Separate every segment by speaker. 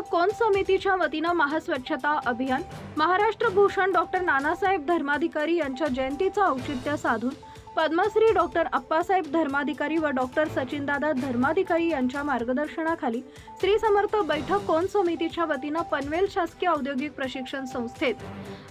Speaker 1: बैठक कोण समितीच्या वतीनं महास्वच्छता अभियान महाराष्ट्र भूषण डॉक्टर नानासाहेब धर्माधिकारी यांच्या जयंतीचं औचित्य साधून पद्मश्री डॉक्टर अप्पासाहेब धर्माधिकारी व डॉक्टर सचिनदादा धर्माधिकारी यांच्या मार्गदर्शनाखाली श्री समर्थ बैठक कोण समितीच्या वतीनं पनवेल शासकीय औद्योगिक प्रशिक्षण संस्थेत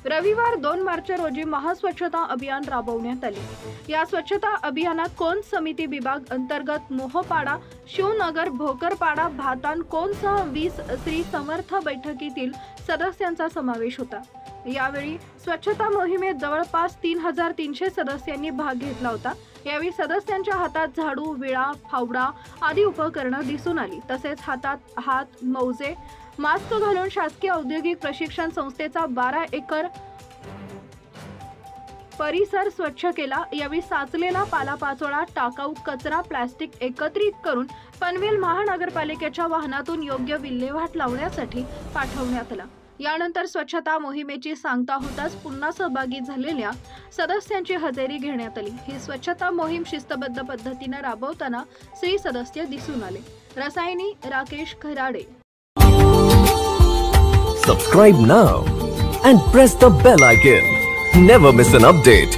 Speaker 1: रविवार 2 मार्च रोजी महास्वच्छता अभियान राबवण्यात आले। या स्वच्छता अभियानात कोण समिती विभाग अंतर्गत मोहपाडा, शिवनगर, भोकरपाडा, भातान कोणसह 20 श्री समर्थ बैठकीतील सदस्यांचा समावेश होता। यावेळी स्वच्छता मोहिमेत जवळपास 3300 सदस्यांनी भाग घेतला होता। यावेळी सदस्यांच्या हातात झाडू, विळा, फावडा आदी उपकरणे दिसून आली। तसेच हातात हात मोजे, मास्क घालून शासकीय औद्योगिक प्रशिक्षण संस्थेचा 12 एकर परिसर स्वच्छ केला। यावेळी साचलेला पालापाचोळा, टाकाऊ कचरा, प्लास्टिक एकत्रित करून पनवेल महानगरपालिकेच्या वाहनातून योग्य विल्हेवाट लावण्यासाठी पाठवण्यात आला। यानंतर स्वच्छता मोहिमेची सांगता होताच पुन्हा सहभागी झालेल्या सदस्यांची हजेरी घेण्यात आली। ही स्वच्छता मोहीम शिस्तबद्ध पद्धतीने राबवताना श्री सदस्य दिसून आले। Rasayani Rakesh Kharade.
Speaker 2: Subscribe now and press the bell icon. Never miss an update.